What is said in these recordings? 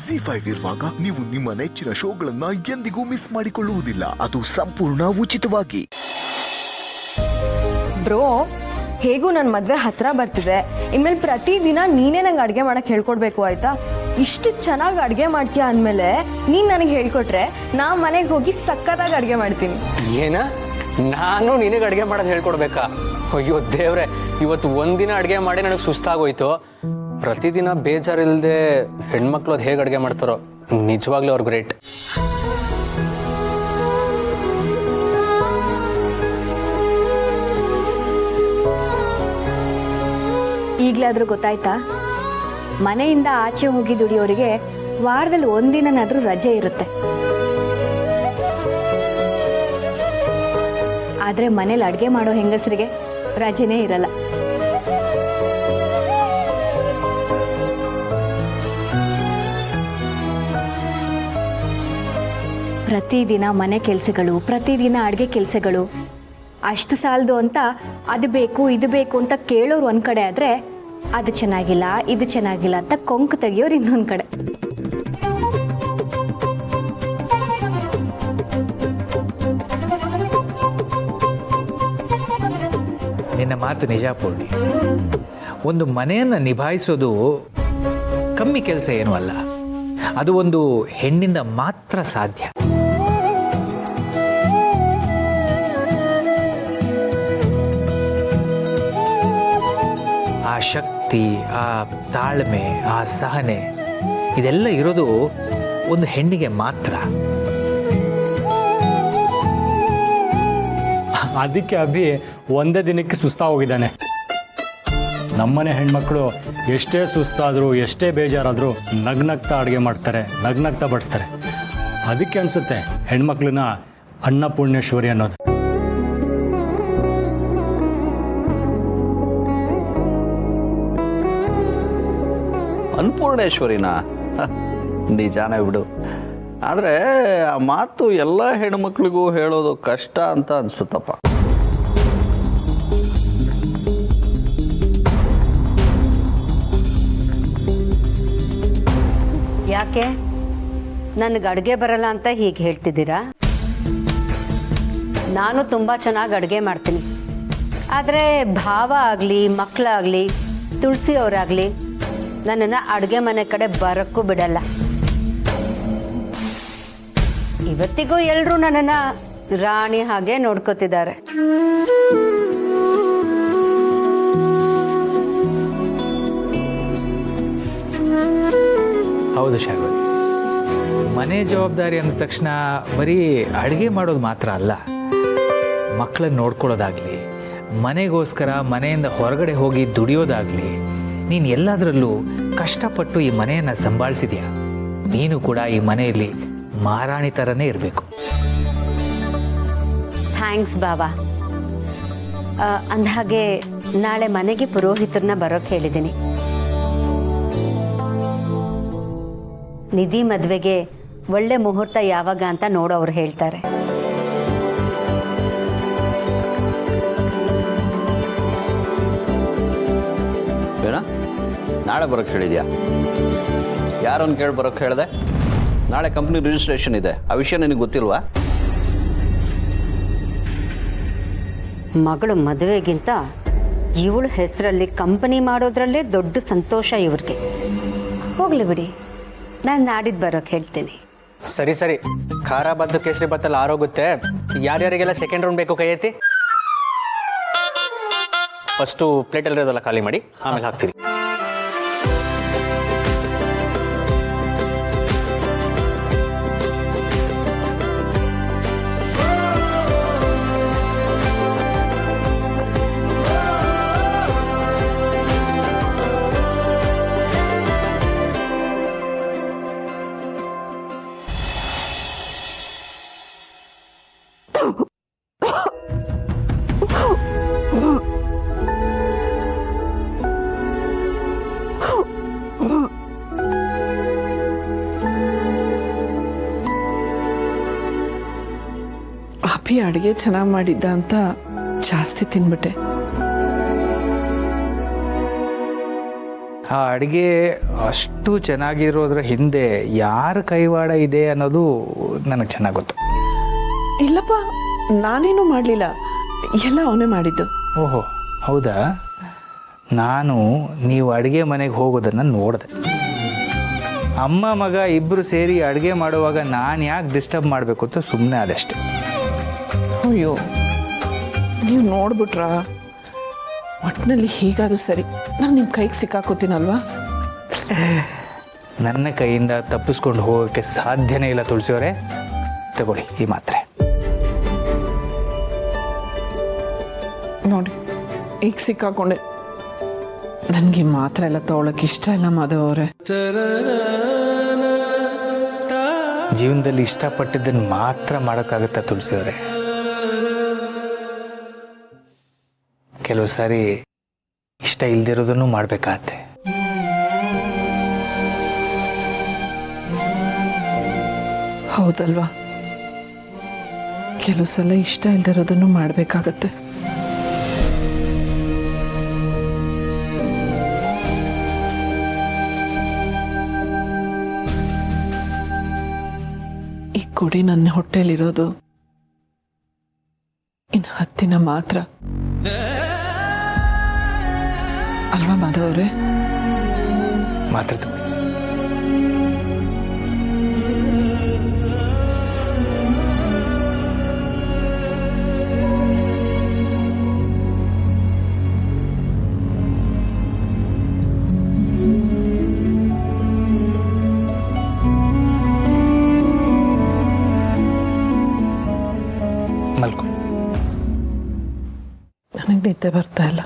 ZEE5 ಇರುವಾಗ ನೀವು ನಿಮ್ಮ ನೆಚ್ಚಿನ ಶೋಗಳನ್ನ ಎಂದಿಗೂ ಮಿಸ್ ಮಾಡಿಕೊಳ್ಳುವುದಿಲ್ಲ. ಅದು ಸಂಪೂರ್ಣ ಉಚಿತವಾಗಿ. ಬ್ರೋ, ಹೇಗೂ ನನ್ನ ಮದುವೆ ಹತ್ರ ಬರ್ತಿದೆ. ಇನ್ಮೇಲೆ ಪ್ರತಿದಿನ ನೀನೇ ನಂಗೆ ಅಡುಗೆ ಮಾಡಕ್ಕೆ ಹೇಳ್ಕೊಡ್ಬೇಕು ಆಯ್ತಾ? ಇಷ್ಟು ಚೆನ್ನಾಗಿ ಅಡುಗೆ ಮಾಡ್ತೀಯಾ ಅಂದಮೇಲೆ ನೀನು ನನಗೆ ಹೇಳ್ಕೊಟ್ರೆ ನಾ ಮನೆಗೆ ಹೋಗಿ ಸಕ್ಕತ್ತಾಗಿ ಅಡುಗೆ ಮಾಡ್ತೀನಿ. ಏನ ನಾನು ನಿನಗೆ ಅಡುಗೆ ಮಾಡೋದು ಹೇಳ್ಕೊಡ್ಬೇಕಾ? ಅಯ್ಯೋ ದೇವ್ರೆ, ಇವತ್ತು ಒಂದಿನ ಅಡುಗೆ ಮಾಡಿ ನನಗೆ ಸುಸ್ತಾಗೋಯ್ತು. ಪ್ರತಿದಿನ ಬೇಜಾರಿಲ್ಲದೆ ಹೆಣ್ಮಕ್ಳು ಅದು ಹೇಗೆ ಅಡುಗೆ ಮಾಡ್ತಾರೋ, ನಿಜವಾಗ್ಲೂ ಅವ್ರು ಗ್ರೇಟ್. ಈಗಲಾದರೂ ಗೊತ್ತಾಯ್ತಾ? ಮನೆಯಿಂದ ಆಚೆ ಹೋಗಿ ದುಡಿಯೋರಿಗೆ ವಾರದಲ್ಲಿ ಒಂದಿನನಾದರೂ ರಜೆ ಇರುತ್ತೆ. ಆದರೆ ಮನೇಲಿ ಅಡುಗೆ ಮಾಡೋ ಹೆಂಗಸರಿಗೆ ರಜೆನೇ ಇರಲ್ಲ. ಪ್ರತಿದಿನ ಮನೆ ಕೆಲಸಗಳು, ಪ್ರತಿದಿನ ಅಡುಗೆ ಕೆಲಸಗಳು ಅಷ್ಟು ಸಾಲದು ಅಂತ ಅದು ಬೇಕು ಇದು ಬೇಕು ಅಂತ ಕೇಳೋರು ಒಂದು ಕಡೆ ಆದರೆ, ಅದು ಚೆನ್ನಾಗಿಲ್ಲ ಇದು ಚೆನ್ನಾಗಿಲ್ಲ ಅಂತ ಕೊಂಕು ತೆಗಿಯೋರು ಇನ್ನೊಂದು ಕಡೆ. ನಿನ್ನ ಮಾತು ನಿಜ ಪೂರ್ಣಿ. ಒಂದು ಮನೆಯನ್ನು ನಿಭಾಯಿಸೋದು ಕಮ್ಮಿ ಕೆಲಸ ಏನೂ ಅಲ್ಲ. ಅದು ಒಂದು ಹೆಣ್ಣಿಂದ ಮಾತ್ರ ಸಾಧ್ಯ. ಆ ಶಕ್ತಿ, ಆ ತಾಳ್ಮೆ, ಆ ಸಹನೆ ಇದೆಲ್ಲ ಇರೋದು ಒಂದು ಹೆಣ್ಣಿಗೆ ಮಾತ್ರ. ಅದಕ್ಕೆ ಅಭಿ ಒಂದೇ ದಿನಕ್ಕೆ ಸುಸ್ತಾಗೋಗಿದ್ದಾನೆ. ನಮ್ಮನೆ ಹೆಣ್ಮಕ್ಳು ಎಷ್ಟೇ ಸುಸ್ತಾದರೂ ಎಷ್ಟೇ ಬೇಜಾರಾದರೂ ನಗ್ನಗ್ತಾ ಅಡುಗೆ ಮಾಡ್ತಾರೆ, ನಗ್ನಗ್ತಾ ಬಡಿಸ್ತಾರೆ. ಅದಕ್ಕೆ ಅನಿಸುತ್ತೆ ಹೆಣ್ಮಕ್ಳನ್ನ ಅನ್ನಪೂರ್ಣೇಶ್ವರಿ ಅನ್ನೋದು. ಅನ್ನಪೂರ್ಣೇಶ್ವರಿನ ನಿಜಾನೇ ಬಿಡು. ಆದರೆ ಆ ಮಾತು ಎಲ್ಲ ಹೆಣ್ಮಕ್ಳಿಗೂ ಹೇಳೋದು ಕಷ್ಟ ಅಂತ ಅನಿಸುತ್ತಪ್ಪ. ಯಾಕೆ ನನಗೆ ಅಡುಗೆ ಬರಲ್ಲ ಅಂತ ಹೀಗೆ ಹೇಳ್ತಿದ್ದೀರಾ? ನಾನು ತುಂಬ ಚೆನ್ನಾಗಿ ಅಡುಗೆ ಮಾಡ್ತೀನಿ. ಆದರೆ ಭಾವ ಆಗಲಿ, ಮಕ್ಕಳಾಗಲಿ, ತುಳಸಿ ಅವರಾಗಲಿ ನನ್ನನ್ನು ಅಡುಗೆ ಮನೆ ಕಡೆ ಬರೋಕ್ಕೂ ಬಿಡಲ್ಲ. ಇವತ್ತಿಗೂ ಎಲ್ಲರೂ ನನ್ನನ್ನು ರಾಣಿ ಹಾಗೆ ನೋಡ್ಕೋತಿದ್ದಾರೆ. ಹೌದು ಶಾರ್ವರಿ, ಮನೆ ಜವಾಬ್ದಾರಿ ಅಂದ ತಕ್ಷಣ ಬರೀ ಅಡುಗೆ ಮಾಡೋದು ಮಾತ್ರ ಅಲ್ಲ. ಮಕ್ಕಳನ್ನ ನೋಡ್ಕೊಳ್ಳೋದಾಗಲಿ, ಮನೆಗೋಸ್ಕರ ಮನೆಯಿಂದ ಹೊರಗಡೆ ಹೋಗಿ ದುಡಿಯೋದಾಗಲಿ, ನೀನು ಎಲ್ಲದರಲ್ಲೂ ಕಷ್ಟಪಟ್ಟು ಈ ಮನೆಯನ್ನು ಸಂಭಾಳಿಸಿದ್ಯಾ. ನೀನು ಕೂಡ ಈ ಮನೆಯಲ್ಲಿ ಮಹಾರಾಣಿ ಥರನೇ ಇರಬೇಕು. ಥ್ಯಾಂಕ್ಸ್ ಬಾಬಾ. ಅಂದಹಾಗೆ ನಾಳೆ ಮನೆಗೆ ಪುರೋಹಿತರನ್ನ ಬರೋಕ್ಕೆ ಹೇಳಿದ್ದೀನಿ. ನಿಧಿ ಮದುವೆಗೆ ಒಳ್ಳೆ ಮುಹೂರ್ತ ಯಾವಾಗ ಅಂತ ನೋಡೋರು ಹೇಳ್ತಾರೆ. ಏನ ನಾಳೆ ಬರೋಕ್ಕೆ ಹೇಳಿದ್ಯಾ? ಯಾರನ್ನು ಕೇಳಿ ಬರೋಕ್ಕೆ ಹೇಳಿದೆ? ನಾಳೆ ಕಂಪ್ನಿ ರಿಜಿಸ್ಟ್ರೇಷನ್ ಇದೆ, ಆ ವಿಷಯ ನಿನಗೆ ಗೊತ್ತಿಲ್ವಾ? ಮಗಳು ಮದುವೆಗಿಂತ ಇವಳ ಹೆಸರಲ್ಲಿ ಕಂಪನಿ ಮಾಡೋದ್ರಲ್ಲೇ ದೊಡ್ಡ ಸಂತೋಷ ಇವ್ರಿಗೆ. ಹೋಗ್ಲಿ ಬಿಡಿ, ನಾನು ನಾಡಿದ್ದು ಬರೋಕ್ಕೆ ಹೇಳ್ತೀನಿ. ಸರಿ ಸರಿ, ಖಾರ ಬದ್ದು ಕೇಸರಿ ಬತ್ತಲ್ಲಿ ಆರೋಗುತ್ತೆ. ಯಾರ್ಯಾರಿಗೆಲ್ಲ ಸೆಕೆಂಡ್ ರೌಂಡ್ ಬೇಕು ಕೈ ಎತ್ತಿ. ಫಸ್ಟು ಪ್ಲೇಟಲ್ಲಿರೋದೆಲ್ಲ ಖಾಲಿ ಮಾಡಿ, ಆಮೇಲೆ ಹಾಕ್ತೀರಿ. ಅಭಿ ಅಡುಗೆ ಚೆನ್ನಾಗಿ ಮಾಡಿದ್ದ ಅಂತ ಜಾಸ್ತಿ ತಿನ್ಬಿಟ್ಟೆ. ಆ ಅಡುಗೆ ಅಷ್ಟು ಚೆನ್ನಾಗಿರೋದ್ರ ಹಿಂದೆ ಯಾರ ಕೈವಾಡ ಇದೆ ಅನ್ನೋದು ನನಗೆ ಚೆನ್ನಾಗಿ ಗೊತ್ತು. ಇಲ್ಲಪ್ಪ, ನಾನೇನು ಮಾಡಲಿಲ್ಲ, ಎಲ್ಲ ಅವನೇ ಮಾಡಿದ್ದು. ಓಹೋ, ಹೌದಾ? ನಾನು ನೀವು ಅಡುಗೆ ಮನೆಗೆ ಹೋಗೋದನ್ನು ನೋಡಿದೆ. ಅಮ್ಮ ಮಗ ಇಬ್ಬರು ಸೇರಿ ಅಡುಗೆ ಮಾಡುವಾಗ ನಾನು ಯಾಕೆ ಡಿಸ್ಟರ್ಬ್ ಮಾಡಬೇಕು ಅಂತ ಸುಮ್ಮನೆ ಅದಷ್ಟೆ. ಅಯ್ಯೋ, ನೀವು ನೋಡ್ಬಿಟ್ರಾ? ಒಟ್ಟಿನಲ್ಲಿ ಹೀಗಾದ್ರೂ ಸರಿ, ನಾನು ನಿಮ್ಮ ಕೈಗೆ ಸಿಕ್ಕಾಕೋತೀನಲ್ವಾ? ನನ್ನ ಕೈಯಿಂದ ತಪ್ಪಿಸ್ಕೊಂಡು ಹೋಗೋಕ್ಕೆ ಸಾಧ್ಯನೇ ಇಲ್ಲ ತುಳಸಿಯವರೇ. ತಗೊಳ್ಳಿ ಈ ಮಾತ್ರೆ. ನೋಡಿ, ಈಗ ಸಿಕ್ಕಾಕೊಂಡೆ. ನನಗೆ ಮಾತ್ರ ಎಲ್ಲ ತೊಗೊಳಕ್ಕೆ ಇಷ್ಟ ಇಲ್ಲ ಮಾಧವ್ ಅವರೇ. ಜೀವನದಲ್ಲಿ ಇಷ್ಟಪಟ್ಟಿದ್ದನ್ನು ಮಾತ್ರ ಮಾಡೋಕ್ಕಾಗುತ್ತಾ ತುಳಸಿಯವರೇ? ಕೆಲವು ಸಾರಿ ಇಷ್ಟ ಇಲ್ದಿರೋದನ್ನು ಮಾಡಬೇಕಾಗತ್ತೆ. ಹೌದಲ್ವಾ? ಕೆಲವು ಸಲ ಇಷ್ಟ ಇಲ್ದಿರೋದನ್ನು ಮಾಡಬೇಕಾಗತ್ತೆ. ಈ ಕುಡಿ ನನ್ನ ಹೊಟ್ಟೆಲಿರೋದು ಇನ್ನು 10 ದಿನ ಮಾತ್ರ ಅಲ್ವಾ ಮಾಧವ್ ಅವರೇ? ಮಾತ್ರ ಮಲ್ಕೊ. ನನಗೆ ನಿದ್ದೆ ಬರ್ತಾ ಇಲ್ಲ.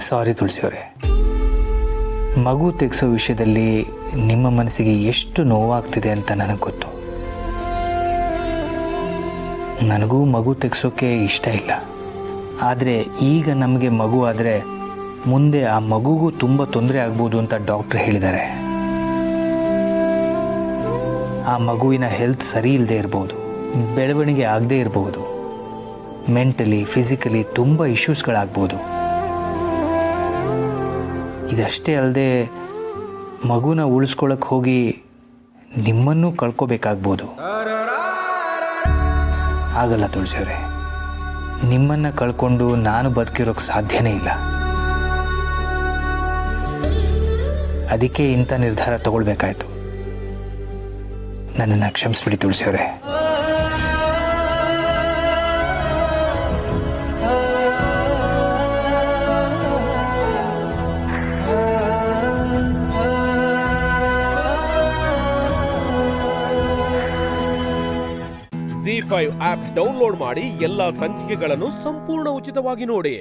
ಸಾರಿ ತುಳಸಿಯವರೇ, ಮಗು ತೆಗೆಸೋ ವಿಷಯದಲ್ಲಿ ನಿಮ್ಮ ಮನಸ್ಸಿಗೆ ಎಷ್ಟು ನೋವಾಗ್ತಿದೆ ಅಂತ ನನಗೆ ಗೊತ್ತು. ನನಗೂ ಮಗು ತೆಗೆಸೋಕ್ಕೆ ಇಷ್ಟ ಇಲ್ಲ. ಆದರೆ ಈಗ ನಮಗೆ ಮಗು ಆದರೆ ಮುಂದೆ ಆ ಮಗುಗೂ ತುಂಬ ತೊಂದರೆ ಆಗ್ಬೋದು ಅಂತ ಡಾಕ್ಟ್ರ್ ಹೇಳಿದ್ದಾರೆ. ಆ ಮಗುವಿನ ಹೆಲ್ತ್ ಸರಿ ಇಲ್ಲದೆ ಇರ್ಬೋದು, ಬೆಳವಣಿಗೆ ಆಗದೇ ಇರಬಹುದು, ಮೆಂಟಲಿ ಫಿಸಿಕಲಿ ತುಂಬ ಇಶ್ಯೂಸ್ಗಳಾಗ್ಬೋದು. ಇದಷ್ಟೇ ಅಲ್ಲದೆ ಮಗುನ ಉಳಿಸ್ಕೊಳ್ಳೋಕೆ ಹೋಗಿ ನಿಮ್ಮನ್ನು ಕಳ್ಕೋಬೇಕಾಗ್ಬೋದು. ಆಗಲ್ಲ ತುಳಸಿಯವರೇ, ನಿಮ್ಮನ್ನು ಕಳ್ಕೊಂಡು ನಾನು ಬದುಕಿರೋಕ್ಕೆ ಸಾಧ್ಯನೇ ಇಲ್ಲ. ಅದಕ್ಕೆ ಇಂಥ ನಿರ್ಧಾರ ತಗೊಳ್ಬೇಕಾಯ್ತು. ನನ್ನನ್ನು ಕ್ಷಮಿಸ್ಬಿಡಿ ತುಳಸಿಯವರೇ. ZEE5 ಆಪ್ ಡೌನ್ಲೋಡ್ ಮಾಡಿ ಎಲ್ಲಾ ಸಂಚಿಕೆಗಳನ್ನು ಸಂಪೂರ್ಣ ಉಚಿತವಾಗಿ ನೋಡಿ.